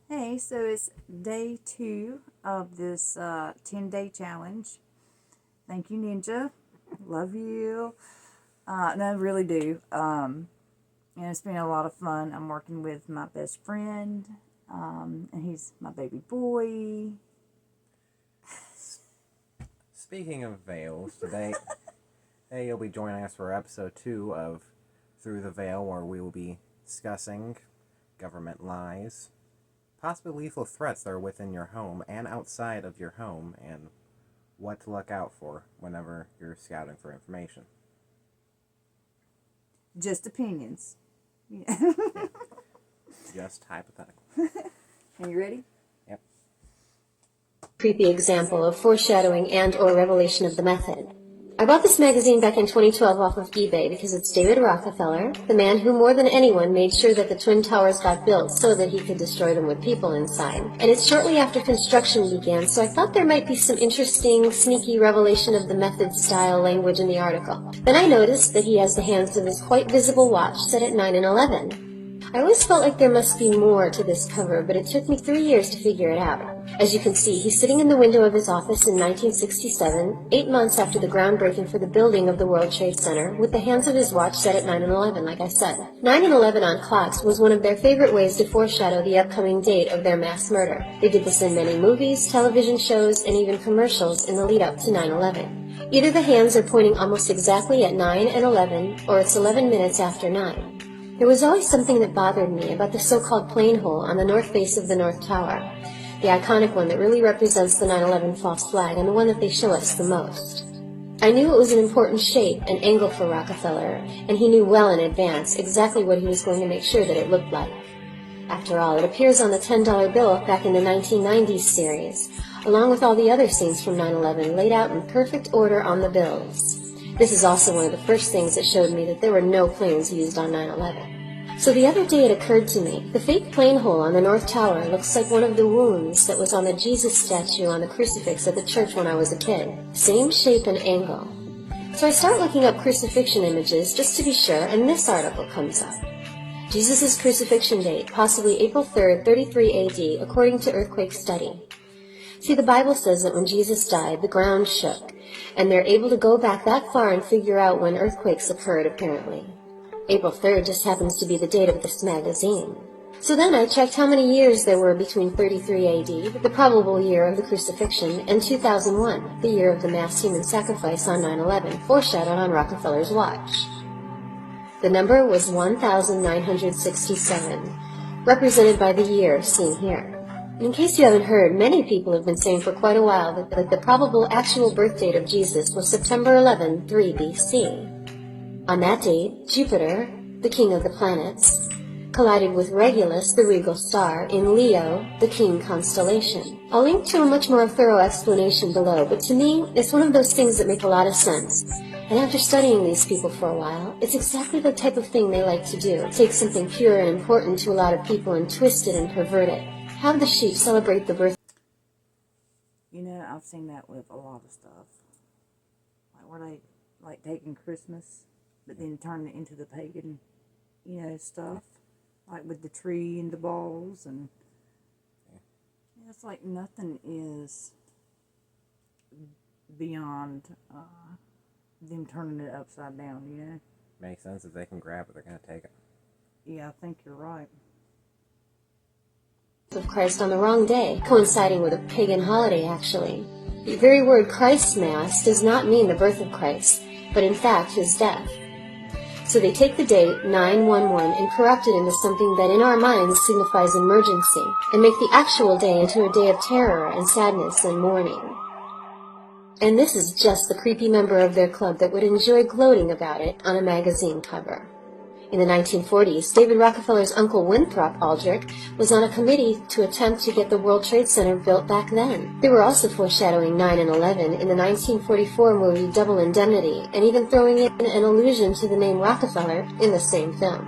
Hey, so it's day 2 of this 10-day challenge. Thank you, Ninja. Love you. No, I really do. And it's been a lot of fun. I'm working with my best friend, and he's my baby boy. Speaking of veils, today you'll be joining us for episode 2 of Through the Veil, where we will be discussing government lies, possibly lethal threats that are within your home and outside of your home, and what to look out for whenever you're scouting for information. Just opinions. Just hypothetical. Are you ready? Yep. Creepy example of foreshadowing and/or revelation of the method. I bought this magazine back in 2012 off of eBay because it's David Rockefeller, the man who more than anyone made sure that the Twin Towers got built so that he could destroy them with people inside. And it's shortly after construction began, so I thought there might be some interesting, sneaky revelation of the method style language in the article. Then I noticed that he has the hands of his quite visible watch set at 9 and 11. I always felt like there must be more to this cover, but it took me 3 years to figure it out. As you can see, he's sitting in the window of his office in 1967, 8 months after the groundbreaking for the building of the World Trade Center, with the hands of his watch set at 9 and 11, like I said. 9 and 11 on clocks was one of their favorite ways to foreshadow the upcoming date of their mass murder. They did this in many movies, television shows, and even commercials in the lead up to 9/11. Either the hands are pointing almost exactly at 9 and 11, or it's 11 minutes after 9. There was always something that bothered me about the so-called plane hole on the north face of the North Tower, the iconic one that really represents the 9/11 false flag and the one that they show us the most. I knew it was an important shape and angle for Rockefeller, and he knew well in advance exactly what he was going to make sure that it looked like. After all, it appears on the $10 bill back in the 1990s series, along with all the other scenes from 9/11 laid out in perfect order on the bills. This is also one of the first things that showed me that there were no planes used on 9/11. So the other day it occurred to me, the fake plane hole on the North Tower looks like one of the wounds that was on the Jesus statue on the crucifix at the church when I was a kid. Same shape and angle. So I start looking up crucifixion images just to be sure, and this article comes up. Jesus' crucifixion date, possibly April 3rd, 33 AD, according to earthquake study. See, the Bible says that when Jesus died, the ground shook, and they're able to go back that far and figure out when earthquakes occurred, apparently. April 3rd just happens to be the date of this magazine. So then I checked how many years there were between 33 AD, the probable year of the crucifixion, and 2001, the year of the mass human sacrifice on 9/11, foreshadowed on Rockefeller's watch. The number was 1967, represented by the year seen here. In case you haven't heard, many people have been saying for quite a while that the probable actual birth date of Jesus was September 11, 3 BC. On that date, Jupiter, the king of the planets, collided with Regulus, the regal star, in Leo, the king constellation. I'll link to a much more thorough explanation below, but to me, it's one of those things that make a lot of sense. And after studying these people for a while, it's exactly the type of thing they like to do. Take something pure and important to a lot of people and twist it and pervert it. Have the sheep celebrate the birth. You know, I've seen that with a lot of stuff. Like where they like taking Christmas, but then turning it into the pagan, stuff. Like with the tree and the balls, and it's like nothing is beyond them turning it upside down, Makes sense. If they can grab it, they're going to take it. Yeah, I think you're right. Of Christ on the wrong day, coinciding with a pagan holiday, actually. The very word Christmas does not mean the birth of Christ, but in fact his death. So they take the date 9/11 and corrupt it into something that in our minds signifies emergency, and make the actual day into a day of terror and sadness and mourning. And this is just the creepy member of their club that would enjoy gloating about it on a magazine cover. In the 1940s, David Rockefeller's uncle Winthrop Aldrich was on a committee to attempt to get the World Trade Center built back then. They were also foreshadowing 9 and 11 in the 1944 movie Double Indemnity, and even throwing in an allusion to the name Rockefeller in the same film.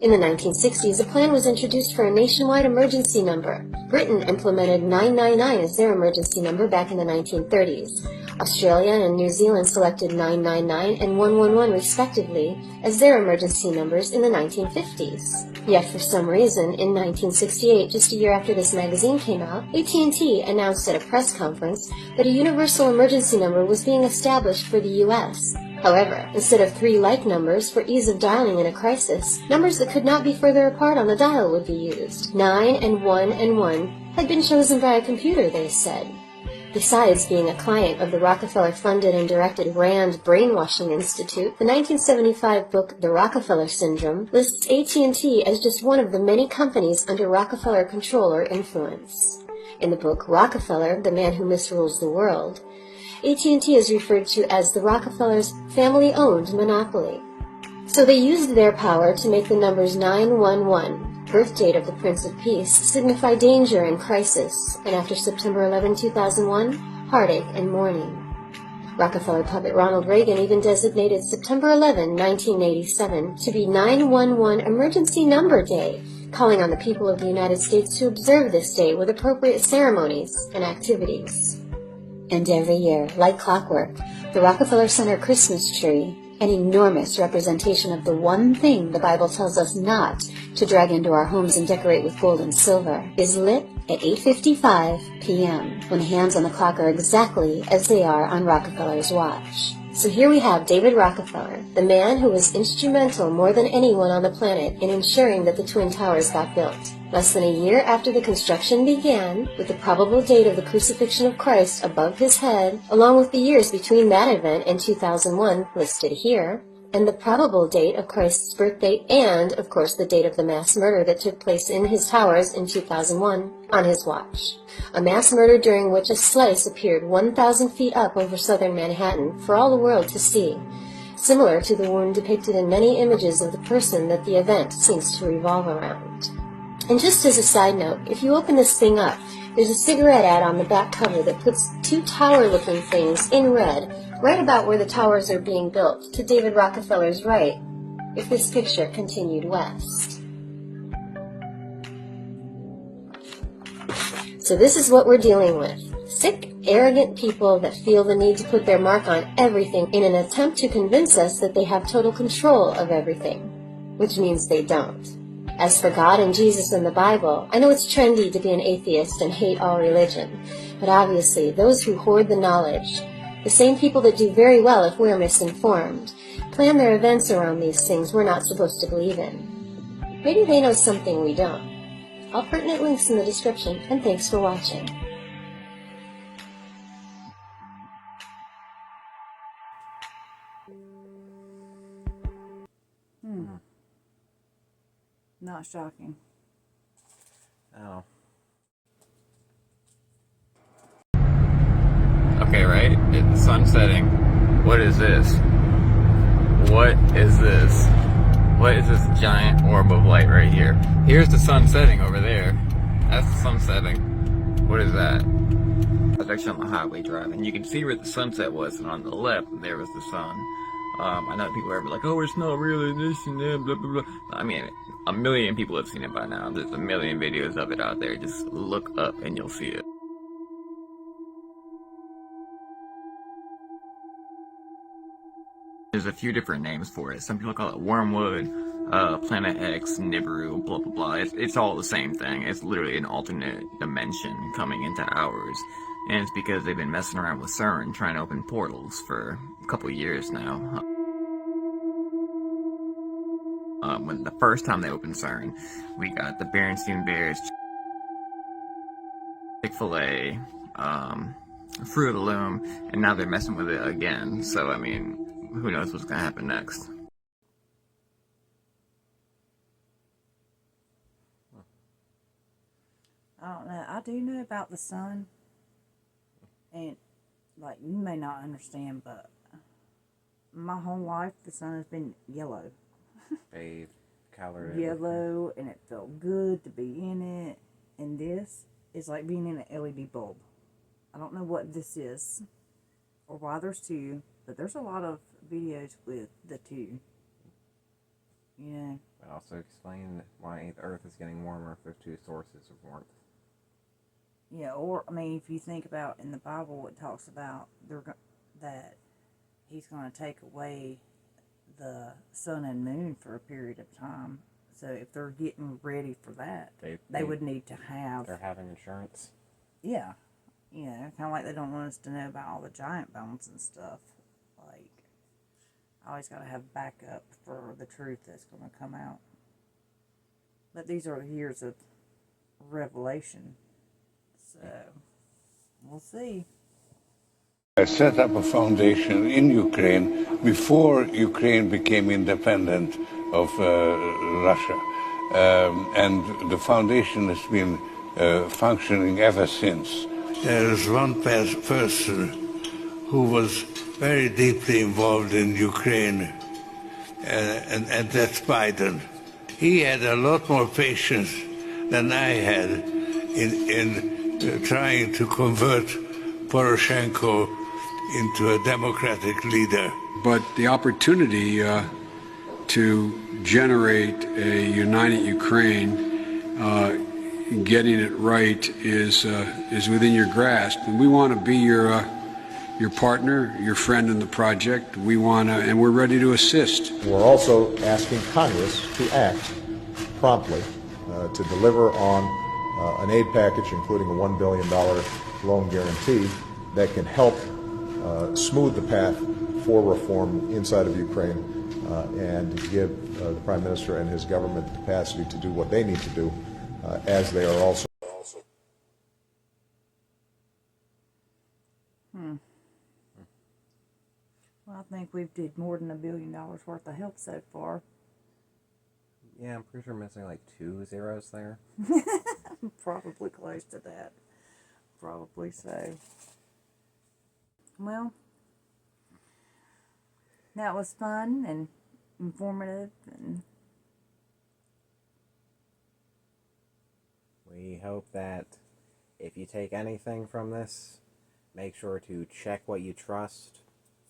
In the 1960s, a plan was introduced for a nationwide emergency number. Britain implemented 999 as their emergency number back in the 1930s. Australia and New Zealand selected 999 and 111 respectively as their emergency numbers in the 1950s. Yet for some reason, in 1968, just a year after this magazine came out, AT&T announced at a press conference that a universal emergency number was being established for the U.S. However, instead of 3 like numbers for ease of dialing in a crisis, numbers that could not be further apart on the dial would be used. 9 and 1 and 1 had been chosen by a computer, they said. Besides being a client of the Rockefeller-funded and directed RAND Brainwashing Institute, the 1975 book The Rockefeller Syndrome lists AT&T as just one of the many companies under Rockefeller control or influence. In the book Rockefeller, the Man Who Misrules the World, AT&T is referred to as the Rockefellers' family-owned monopoly. So they used their power to make the numbers 911, birth date of the Prince of Peace, signify danger and crisis, and after September 11, 2001, heartache and mourning. Rockefeller puppet Ronald Reagan even designated September 11, 1987, to be 911 Emergency Number Day, calling on the people of the United States to observe this day with appropriate ceremonies and activities. And every year, like clockwork, the Rockefeller Center Christmas tree, an enormous representation of the one thing the Bible tells us not to drag into our homes and decorate with gold and silver, is lit at 8:55 p.m., when hands on the clock are exactly as they are on Rockefeller's watch. So here we have David Rockefeller, the man who was instrumental more than anyone on the planet in ensuring that the Twin Towers got built. Less than a year after the construction began, with the probable date of the crucifixion of Christ above his head, along with the years between that event and 2001 listed here, and the probable date of Christ's birthday and, of course, the date of the mass murder that took place in his towers in 2001 on his watch. A mass murder during which a slice appeared 1,000 feet up over southern Manhattan for all the world to see, similar to the wound depicted in many images of the person that the event seems to revolve around. And just as a side note, if you open this thing up, there's a cigarette ad on the back cover that puts 2 tower-looking things in red right about where the towers are being built, to David Rockefeller's right, if this picture continued west. So this is what we're dealing with. Sick, arrogant people that feel the need to put their mark on everything in an attempt to convince us that they have total control of everything, which means they don't. As for God and Jesus and the Bible, I know it's trendy to be an atheist and hate all religion, but obviously those who hoard the knowledge, the same people that do very well if we're misinformed, plan their events around these things we're not supposed to believe in. Maybe they know something we don't. All pertinent links in the description, and thanks for watching. Not shocking. Oh. Okay, right? It's sun setting. What is this? What is this? What is this giant orb of light right here? Here's the sun setting over there. That's the sun setting. What is that? I was actually on the highway driving. You can see where the sunset was, and on the left, there was the sun. I know people are like, oh, it's not really this and that, blah, blah, blah. I mean, a million people have seen it by now. There's a million videos of it out there. Just look up and you'll see it. There's a few different names for it. Some people call it Wormwood, Planet X, Nibiru, blah blah blah. It's all the same thing. It's literally an alternate dimension coming into ours. And it's because they've been messing around with CERN, trying to open portals for a couple of years now. When the first time they opened CERN, we got the Berenstain Bears, Chick-fil-A, Fruit of the Loom, and now they're messing with it again. So, I mean, who knows what's gonna happen next. I don't know. I do know about the sun. And, like, you may not understand, but my whole life the sun has been yellow. Bathed, colored. Yellow, and it felt good to be in it. And this is like being in an LED bulb. I don't know what this is or why there's 2, but there's a lot of videos with the 2. You know. But also explain why the Earth is getting warmer if there's 2 sources of warmth. Yeah, or, I mean, if you think about in the Bible, it talks about that he's going to take away the sun and moon for a period of time. So if they're getting ready for that, they would need to have... They're having insurance. Yeah. You know, kind of like they don't want us to know about all the giant bones and stuff. Like, I always got to have backup for the truth that's going to come out. But these are the years of revelation. So, we'll see. I set up a foundation in Ukraine before Ukraine became independent of Russia. And the foundation has been functioning ever since. There is one person who was very deeply involved in Ukraine, and that's Biden. He had a lot more patience than I had in trying to convert Poroshenko into a democratic leader. But the opportunity to generate a united Ukraine, getting it right, is within your grasp, and we want to be your partner, your friend in the project. We want to, and we're ready to assist. We're also asking Congress to act promptly to deliver on an aid package, including a $1 billion loan guarantee that can help smooth the path for reform inside of Ukraine and give the Prime Minister and his government the capacity to do what they need to do as they are also. Well, I think we've did more than $1 billion worth of help so far. Yeah, I'm pretty sure I'm missing like 2 zeros there. Probably close to that. Probably so. Well, that was fun and informative, and We hope that if you take anything from this, make sure to check what you trust,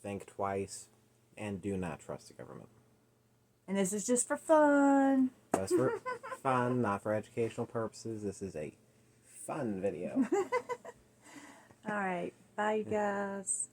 think twice, and do not trust the government. and this is just for fun. Just for fun, not for educational purposes. This is a fun video. All right, bye you guys.